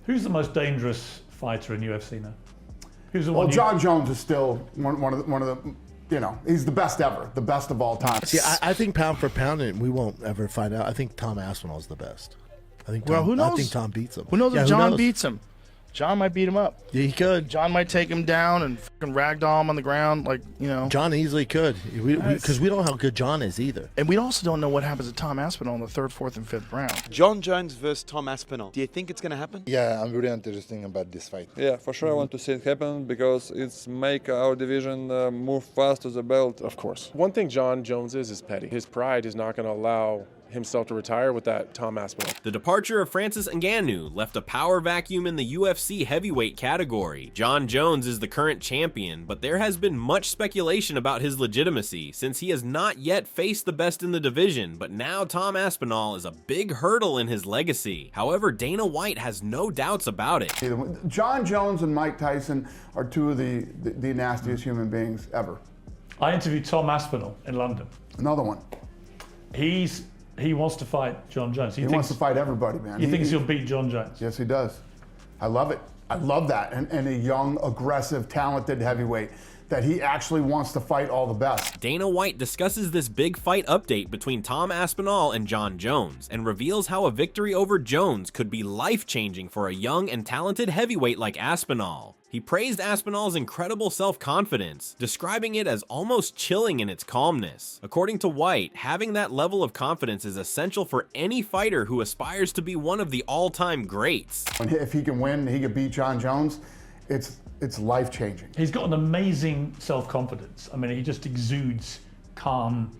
Who's the most dangerous fighter in UFC now? Who's the one? Well, John Jones is still one of the. You know, he's the best ever, the best of all time. See, I think pound for pound, and we won't ever find out. I think Tom Aspinall is the best. I think. Well, who knows? I think Tom beats him. Who knows if John beats him? John might beat him up. Yeah, he could. John might take him down and fucking ragdoll him on the ground, like, you know. John easily could, because we don't know how good John is either. And we also don't know what happens to Tom Aspinall in the 3rd, 4th, and 5th round. John Jones versus Tom Aspinall. Do you think it's going to happen? Yeah, I'm really interested about this fight. Yeah, for sure I want to see it happen because it's make our division move fast to the belt. Of course. One thing John Jones is petty. His pride is not going to allow himself to retire with that Tom Aspinall. The departure of Francis Ngannou left a power vacuum in the UFC heavyweight category. John Jones is the current champion, but there has been much speculation about his legitimacy since he has not yet faced the best in the division, but now Tom Aspinall is a big hurdle in his legacy. However, Dana White has no doubts about it. John Jones and Mike Tyson are two of the nastiest human beings ever. I interviewed Tom Aspinall in London. Another one. He wants to fight John Jones. He wants to fight everybody, man. He thinks he'll beat John Jones. Yes, he does. I love it. I love that. And a young, aggressive, talented heavyweight that he actually wants to fight all the best. Dana White discusses this big fight update between Tom Aspinall and John Jones and reveals how a victory over Jones could be life-changing for a young and talented heavyweight like Aspinall. He praised Aspinall's incredible self-confidence, describing it as almost chilling in its calmness. According to White, having that level of confidence is essential for any fighter who aspires to be one of the all-time greats. If he can win, he can beat John Jones, it's life-changing. He's got an amazing self-confidence. I mean, he just exudes calm,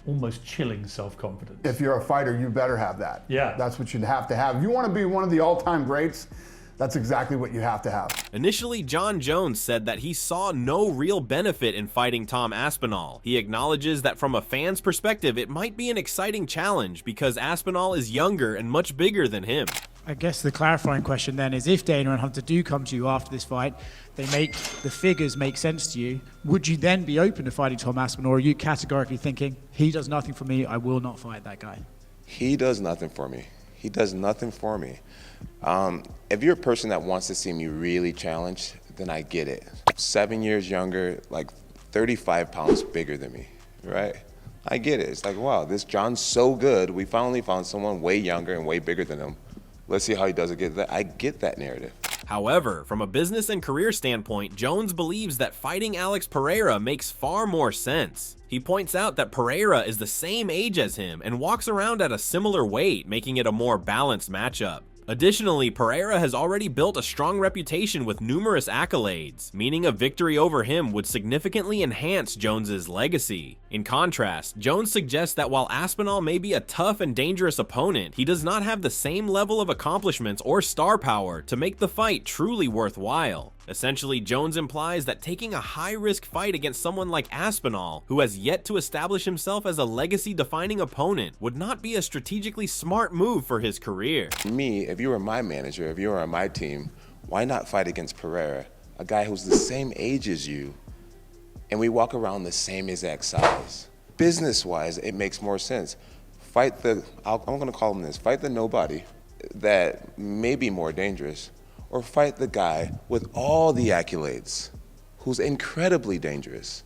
almost chilling self-confidence. If you're a fighter, you better have that. Yeah. That's what you'd have to have. If you want to be one of the all-time greats, that's exactly what you have to have. Initially, John Jones said that he saw no real benefit in fighting Tom Aspinall. He acknowledges that from a fan's perspective, it might be an exciting challenge because Aspinall is younger and much bigger than him. I guess the clarifying question then is, if Dana and Hunter do come to you after this fight, the figures make sense to you, would you then be open to fighting Tom Aspinall, or are you categorically thinking, he does nothing for me, I will not fight that guy? He does nothing for me. He does nothing for me. If you're a person that wants to see me really challenged, then I get it. 7 years younger, like 35 pounds bigger than me, right? I get it. It's like, wow, this John's so good. We finally found someone way younger and way bigger than him. Let's see how he does against that. I get that narrative. However, from a business and career standpoint, Jones believes that fighting Alex Pereira makes far more sense. He points out that Pereira is the same age as him and walks around at a similar weight, making it a more balanced matchup. Additionally, Pereira has already built a strong reputation with numerous accolades, meaning a victory over him would significantly enhance Jones's legacy. In contrast, Jones suggests that while Aspinall may be a tough and dangerous opponent, he does not have the same level of accomplishments or star power to make the fight truly worthwhile. Essentially, Jones implies that taking a high-risk fight against someone like Aspinall, who has yet to establish himself as a legacy-defining opponent, would not be a strategically smart move for his career. Me, if you were my manager, if you were on my team, why not fight against Pereira, a guy who's the same age as you, and we walk around the same exact size? Business-wise, it makes more sense. Fight the, I'm gonna call him this, fight the nobody that may be more dangerous, or fight the guy with all the accolades, who's incredibly dangerous,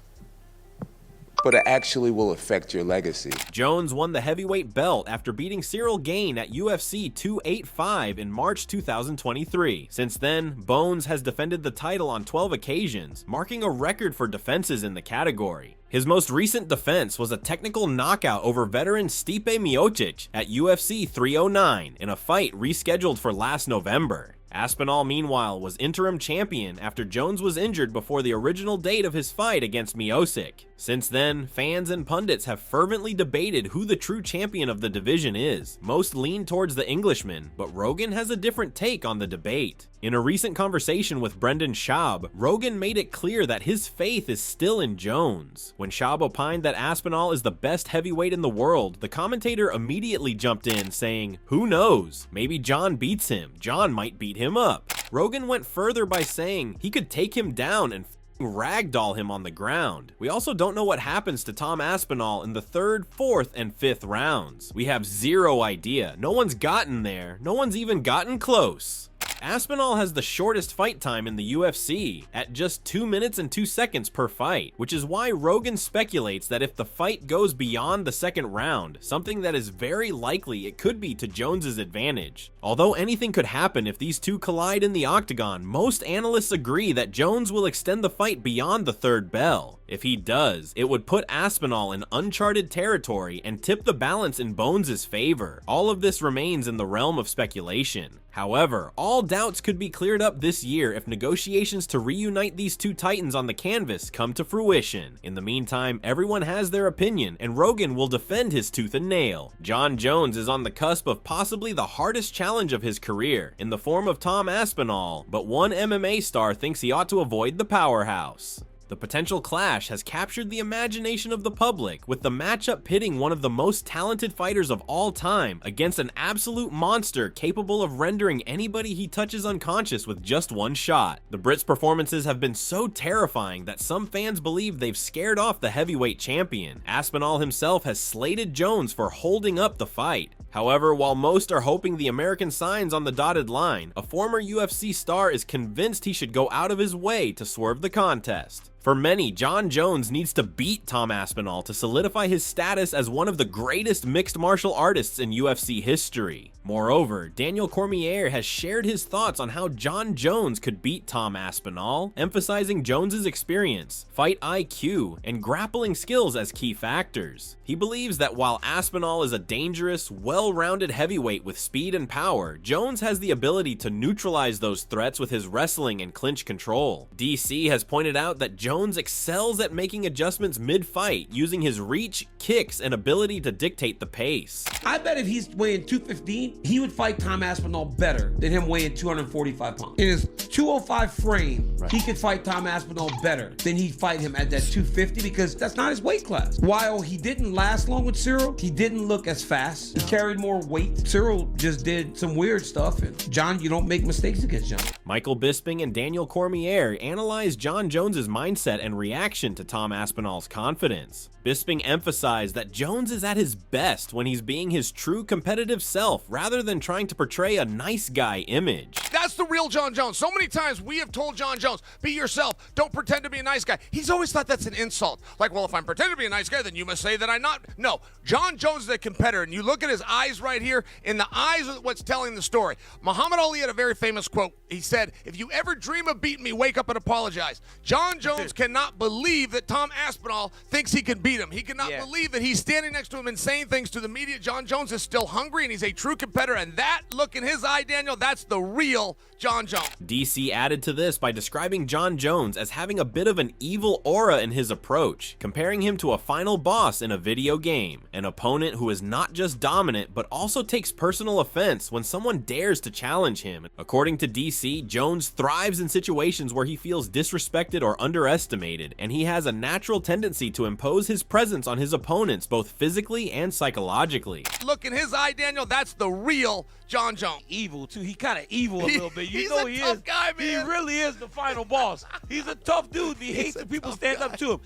but it actually will affect your legacy. Jones won the heavyweight belt after beating Cyril Gane at UFC 285 in March 2023. Since then, Bones has defended the title on 12 occasions, marking a record for defenses in the category. His most recent defense was a technical knockout over veteran Stipe Miocic at UFC 309 in a fight rescheduled for last November. Aspinall, meanwhile, was interim champion after Jones was injured before the original date of his fight against Miocic. Since then, fans and pundits have fervently debated who the true champion of the division is. Most lean towards the Englishman, but Rogan has a different take on the debate. In a recent conversation with Brendan Schaub, Rogan made it clear that his faith is still in Jones. When Schaub opined that Aspinall is the best heavyweight in the world, the commentator immediately jumped in, saying, "Who knows? Maybe John beats him. John might beat him up." Rogan went further by saying he could take him down and ragdoll him on the ground. We also don't know what happens to Tom Aspinall in the 3rd, 4th, and 5th rounds. We have zero idea. No one's gotten there. No one's even gotten close. Aspinall has the shortest fight time in the UFC, at just 2 minutes and 2 seconds per fight, which is why Rogan speculates that if the fight goes beyond the second round, something that is very likely it could be to Jones's advantage. Although anything could happen if these two collide in the octagon, most analysts agree that Jones will extend the fight beyond the third bell. If he does, it would put Aspinall in uncharted territory and tip the balance in Bones' favor. All of this remains in the realm of speculation. However, all doubts could be cleared up this year if negotiations to reunite these two titans on the canvas come to fruition. In the meantime, everyone has their opinion, and Rogan will defend his tooth and nail. Jon Jones is on the cusp of possibly the hardest challenge of his career, in the form of Tom Aspinall, but one MMA star thinks he ought to avoid the powerhouse. The potential clash has captured the imagination of the public, with the matchup pitting one of the most talented fighters of all time against an absolute monster capable of rendering anybody he touches unconscious with just one shot. The Brits' performances have been so terrifying that some fans believe they've scared off the heavyweight champion. Aspinall himself has slated Jones for holding up the fight. However, while most are hoping the American signs on the dotted line, a former UFC star is convinced he should go out of his way to swerve the contest. For many, Jon Jones needs to beat Tom Aspinall to solidify his status as one of the greatest mixed martial artists in UFC history. Moreover, Daniel Cormier has shared his thoughts on how Jon Jones could beat Tom Aspinall, emphasizing Jones's experience, fight IQ, and grappling skills as key factors. He believes that while Aspinall is a dangerous, well-rounded heavyweight with speed and power, Jones has the ability to neutralize those threats with his wrestling and clinch control. DC has pointed out that Jones excels at making adjustments mid-fight, using his reach, kicks, and ability to dictate the pace. I bet if he's weighing 215, he would fight Tom Aspinall better than him weighing 245 pounds. In his 205 frame, he could fight Tom Aspinall better than he'd fight him at that 250 because that's not his weight class. While he didn't last long with Cyril, he didn't look as fast. He carried more weight. Cyril just did some weird stuff, and Jon, you don't make mistakes against Jon. Michael Bisping and Daniel Cormier analyzed Jon Jones's mindset and reaction to Tom Aspinall's confidence. Bisping emphasized that Jones is at his best when he's being his true competitive self rather than trying to portray a nice guy image. That's the real Jon Jones. So many times we have told Jon Jones, be yourself, don't pretend to be a nice guy. He's always thought that's an insult. Like, well, if I'm pretending to be a nice guy, then you must say that I'm not. No, Jon Jones is a competitor, and you look at his eyes right here, in the eyes of what's telling the story. Muhammad Ali had a very famous quote. He said, if you ever dream of beating me, wake up and apologize. Jon Jones cannot believe that Tom Aspinall thinks he can beat him. He cannot believe that he's standing next to him and saying things to the media. Jon Jones is still hungry, and he's a true competitor, and that look in his eye, Daniel, that's the real Jon Jones. DC added to this by describing Jon Jones as having a bit of an evil aura in his approach, comparing him to a final boss in a video game, an opponent who is not just dominant but also takes personal offense when someone dares to challenge him. According to DC, Jones thrives in situations where he feels disrespected or underestimated, and he has a natural tendency to impose his presence on his opponents both physically and psychologically. Look in his eye, Daniel, that's the real Jon Jones. Evil, too. He kind of evil a little bit. You he's know a he tough is. guy, man. He really is the final boss. He's a tough dude. He hates when people stand up to him.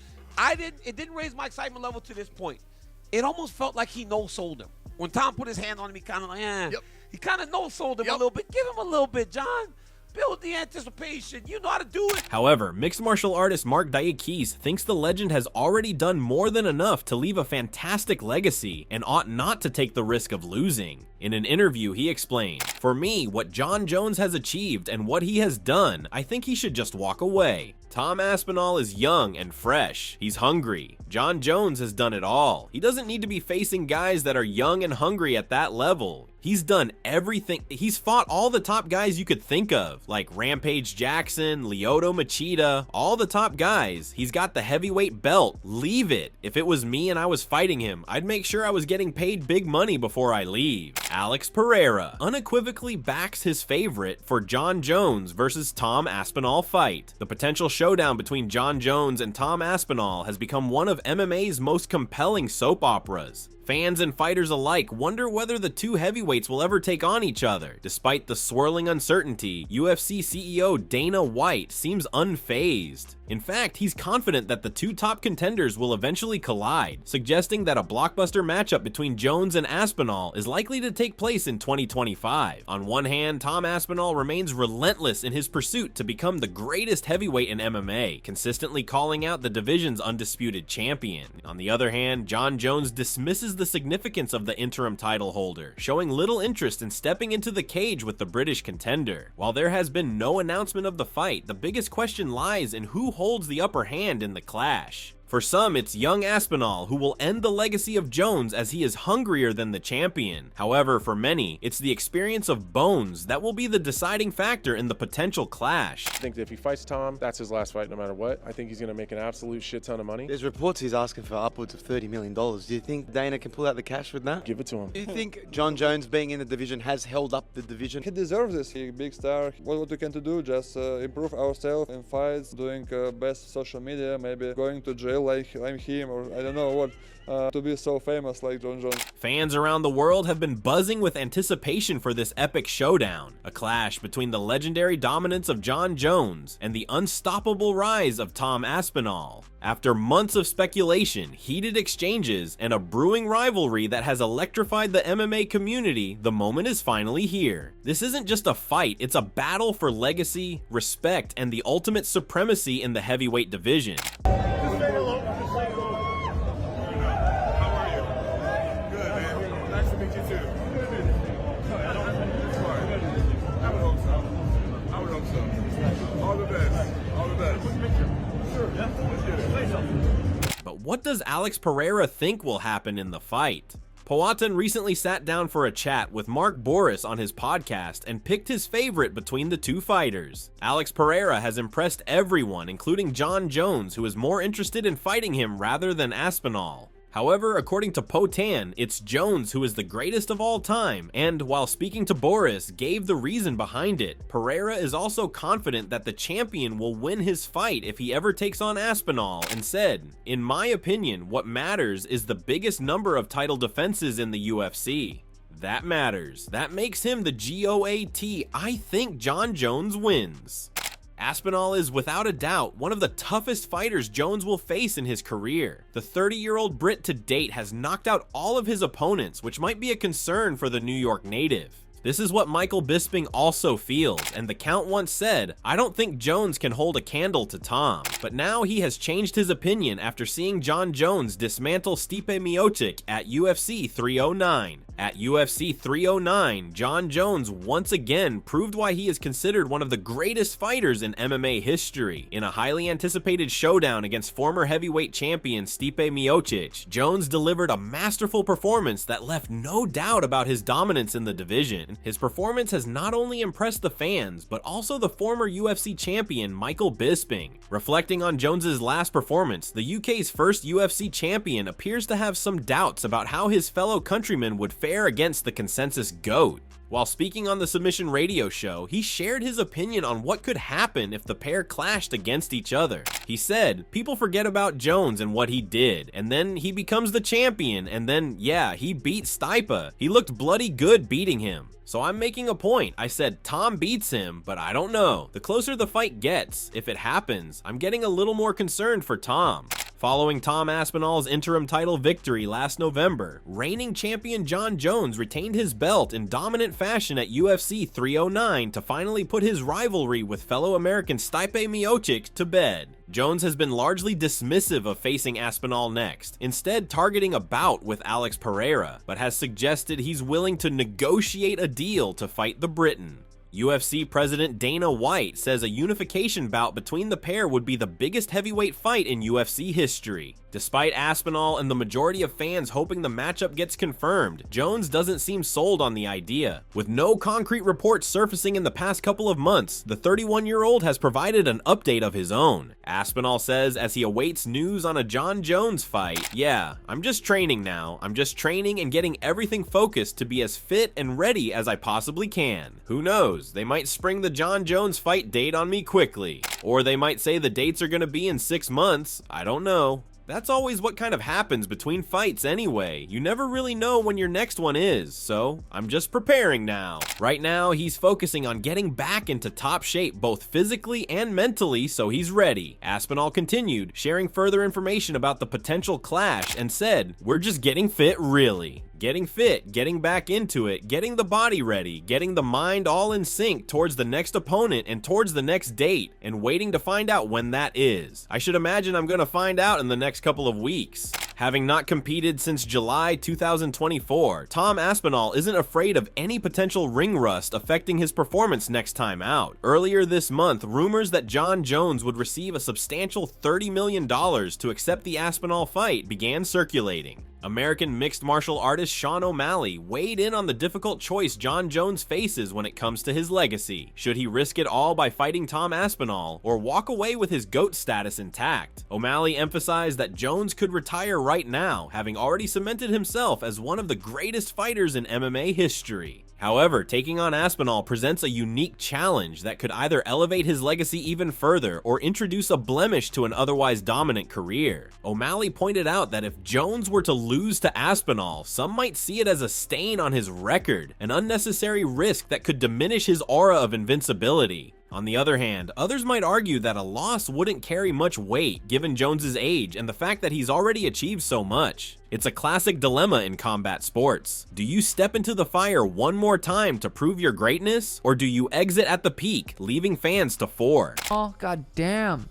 It didn't raise my excitement level to this point. It almost felt like he no-sold him. When Tom put his hand on him, he kind of like, He kind of no-sold him a little bit. Give him a little bit, Jon. Build the anticipation. You know how to do it. However, mixed martial artist Mark Diakis thinks the legend has already done more than enough to leave a fantastic legacy and ought not to take the risk of losing. In an interview, he explained, "For me, what Jon Jones has achieved and what he has done, I think he should just walk away. Tom Aspinall is young and fresh. He's hungry. Jon Jones has done it all. He doesn't need to be facing guys that are young and hungry at that level. He's done everything. He's fought all the top guys you could think of, like Rampage Jackson, Lyoto Machida, all the top guys. He's got the heavyweight belt. Leave it. If it was me and I was fighting him, I'd make sure I was getting paid big money before I leave." Alex Pereira unequivocally backs his favorite for Jon Jones versus Tom Aspinall fight. The potential showdown between Jon Jones and Tom Aspinall has become one of MMA's most compelling soap operas. Fans and fighters alike wonder whether the two heavyweights will ever take on each other. Despite the swirling uncertainty, UFC CEO Dana White seems unfazed. In fact, he's confident that the two top contenders will eventually collide, suggesting that a blockbuster matchup between Jones and Aspinall is likely to take place in 2025. On one hand, Tom Aspinall remains relentless in his pursuit to become the greatest heavyweight in MMA, consistently calling out the division's undisputed champion. On the other hand, Jon Jones dismisses the significance of the interim title holder, showing little interest in stepping into the cage with the British contender. While there has been no announcement of the fight, the biggest question lies in who holds the upper hand in the clash. For some, it's young Aspinall who will end the legacy of Jones as he is hungrier than the champion. However, for many, it's the experience of Bones that will be the deciding factor in the potential clash. I think that if he fights Tom, that's his last fight no matter what. I think he's going to make an absolute shit ton of money. There's reports he's asking for upwards of $30 million. Do you think Dana can pull out the cash with that? Give it to him. Do you think Jon Jones being in the division has held up the division? He deserves this. He's a big star. What we can do, just improve ourselves in fights, doing best social media, maybe going to jail like I'm him, or I don't know what, to be so famous like Jon Jones. Fans around the world have been buzzing with anticipation for this epic showdown, a clash between the legendary dominance of Jon Jones and the unstoppable rise of Tom Aspinall. After months of speculation, heated exchanges, and a brewing rivalry that has electrified the MMA community, the moment is finally here. This isn't just a fight, it's a battle for legacy, respect, and the ultimate supremacy in the heavyweight division. But what does Alex Pereira think will happen in the fight? Powhatan recently sat down for a chat with Mark Boris on his podcast and picked his favorite between the two fighters. Alex Pereira has impressed everyone, including Jon Jones, who is more interested in fighting him rather than Aspinall. However, according to Potan, it's Jones who is the greatest of all time, and while speaking to Boris, gave the reason behind it. Pereira is also confident that the champion will win his fight if he ever takes on Aspinall, and said, "In my opinion, what matters is the biggest number of title defenses in the UFC. That matters. That makes him the GOAT. I think Jon Jones wins." Aspinall is without a doubt one of the toughest fighters Jones will face in his career. The 30-year-old Brit to date has knocked out all of his opponents, which might be a concern for the New York native. This is what Michael Bisping also feels, and the Count once said, "I don't think Jones can hold a candle to Tom." But now he has changed his opinion after seeing Jon Jones dismantle Stipe Miocic at UFC 309. At UFC 309, Jon Jones once again proved why he is considered one of the greatest fighters in MMA history. In a highly anticipated showdown against former heavyweight champion Stipe Miocic, Jones delivered a masterful performance that left no doubt about his dominance in the division. His performance has not only impressed the fans, but also the former UFC champion Michael Bisping. Reflecting on Jones's last performance, the UK's first UFC champion appears to have some doubts about how his fellow countrymen would fare against the consensus GOAT. While speaking on the Submission Radio show, he shared his opinion on what could happen if the pair clashed against each other. He said, "People forget about Jones and what he did, and then he becomes the champion, and then, yeah, he beat Stipe. He looked bloody good beating him. So I'm making a point. I said Tom beats him, but I don't know. The closer the fight gets, if it happens, I'm getting a little more concerned for Tom." Following Tom Aspinall's interim title victory last November, reigning champion Jon Jones retained his belt in dominant fashion at UFC 309 to finally put his rivalry with fellow American Stipe Miocic to bed. Jones has been largely dismissive of facing Aspinall next, instead targeting a bout with Alex Pereira, but has suggested he's willing to negotiate a deal to fight the Briton. UFC President Dana White says a unification bout between the pair would be the biggest heavyweight fight in UFC history. Despite Aspinall and the majority of fans hoping the matchup gets confirmed, Jones doesn't seem sold on the idea. With no concrete reports surfacing in the past couple of months, the 31-year-old has provided an update of his own. Aspinall says as he awaits news on a Jon Jones fight, "Yeah, I'm just training now. I'm just training and getting everything focused to be as fit and ready as I possibly can. Who knows, they might spring the Jon Jones fight date on me quickly. Or they might say the dates are gonna be in 6 months. I don't know." That's always what kind of happens between fights anyway. You never really know when your next one is, so I'm just preparing now. Right now, he's focusing on getting back into top shape both physically and mentally, so he's ready. Aspinall continued, sharing further information about the potential clash and said, "We're just getting fit, really. Getting fit, getting back into it, getting the body ready, getting the mind all in sync towards the next opponent and towards the next date, and waiting to find out when that is. I should imagine I'm gonna find out in the next couple of weeks." Having not competed since July 2024, Tom Aspinall isn't afraid of any potential ring rust affecting his performance next time out. Earlier this month, rumors that Jon Jones would receive a substantial $30 million to accept the Aspinall fight began circulating. American mixed martial artist Sean O'Malley weighed in on the difficult choice Jon Jones faces when it comes to his legacy. Should he risk it all by fighting Tom Aspinall, or walk away with his GOAT status intact? O'Malley emphasized that Jones could retire right now, having already cemented himself as one of the greatest fighters in MMA history. However, taking on Aspinall presents a unique challenge that could either elevate his legacy even further or introduce a blemish to an otherwise dominant career. O'Malley pointed out that if Jones were to lose to Aspinall, some might see it as a stain on his record, an unnecessary risk that could diminish his aura of invincibility. On the other hand, others might argue that a loss wouldn't carry much weight given Jones's age and the fact that he's already achieved so much. It's a classic dilemma in combat sports. Do you step into the fire one more time to prove your greatness, or do you exit at the peak, leaving fans to four? Oh, god damn.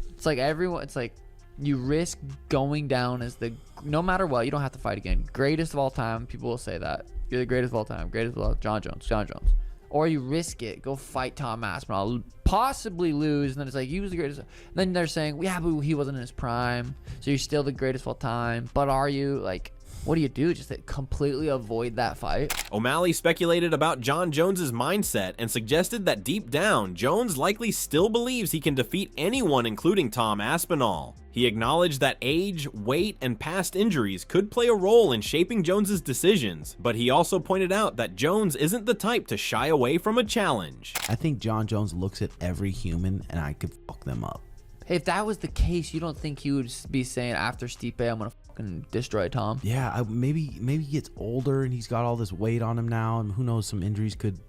It's like you risk going down as no matter what, you don't have to fight again. Greatest of all time, people will say that. You're the greatest of all time, greatest of all time, Jon Jones. Or you risk it, go fight Tom Aspinall, possibly lose, and then it's like, he was the greatest. Then they're saying, yeah, but he wasn't in his prime, so you're still the greatest of all time. But are you? Like, what do you do? Just completely avoid that fight? O'Malley speculated about Jon Jones's mindset and suggested that deep down, Jones likely still believes he can defeat anyone, including Tom Aspinall. He acknowledged that age, weight, and past injuries could play a role in shaping Jones's decisions, but he also pointed out that Jones isn't the type to shy away from a challenge. I think Jon Jones looks at every human and I could fuck them up. If that was the case, you don't think he would be saying after Stipe, I'm gonna fucking destroy Tom? Yeah, maybe he gets older and he's got all this weight on him now, and who knows, some injuries could.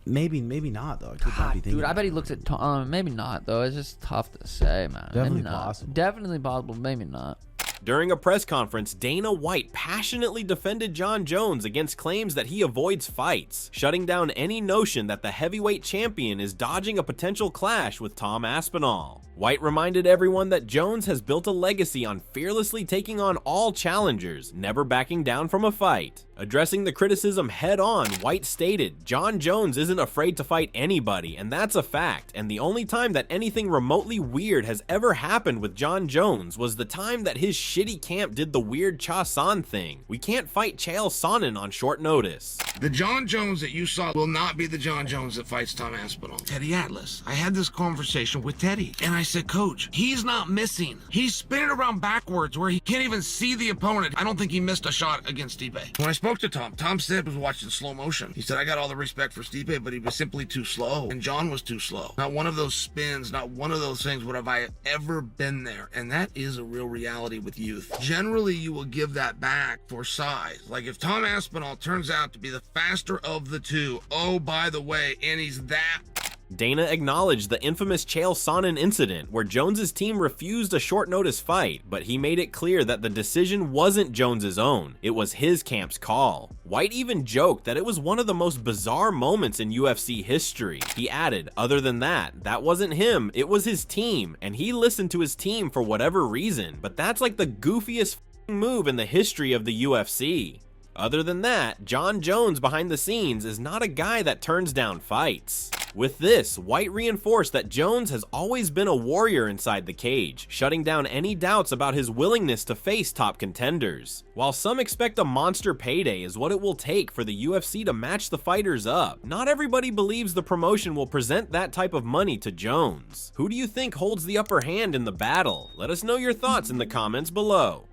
Maybe not though. I could not be thinking. Dude, I bet he looks at Tom. Maybe not though. It's just tough to say, man. Definitely maybe not. possible. Definitely possible. Maybe not. During a press conference, Dana White passionately defended Jon Jones against claims that he avoids fights, shutting down any notion that the heavyweight champion is dodging a potential clash with Tom Aspinall. White reminded everyone that Jones has built a legacy on fearlessly taking on all challengers, never backing down from a fight. Addressing the criticism head-on, White stated, "Jon Jones isn't afraid to fight anybody, and that's a fact, and the only time that anything remotely weird has ever happened with Jon Jones was the time that his shitty camp did the weird Cha San thing. We can't fight Chael Sonnen on short notice." The Jon Jones that you saw will not be the Jon Jones that fights Tom Aspinall. Teddy Atlas. I had this conversation with Teddy, and I said, Coach, he's not missing. He's spinning around backwards where he can't even see the opponent. I don't think he missed a shot against Stipe. When I spoke to Tom said was watching slow motion. He said, I got all the respect for Stipe, but he was simply too slow, and Jon was too slow. Not one of those spins, not one of those things would have I ever been there, and that is a real reality with youth. Generally, you will give that back for size. Like if Tom Aspinall turns out to be the faster of the two, oh, by the way, and he's that. Dana acknowledged the infamous Chael Sonnen incident where Jones's team refused a short notice fight, but he made it clear that the decision wasn't Jones's own, it was his camp's call. White even joked that it was one of the most bizarre moments in UFC history. He added, other than that, that wasn't him, it was his team, and he listened to his team for whatever reason, but that's like the goofiest move in the history of the UFC. Other than that, Jon Jones behind the scenes is not a guy that turns down fights. With this, White reinforced that Jones has always been a warrior inside the cage, shutting down any doubts about his willingness to face top contenders. While some expect a monster payday is what it will take for the UFC to match the fighters up, not everybody believes the promotion will present that type of money to Jones. Who do you think holds the upper hand in the battle? Let us know your thoughts in the comments below.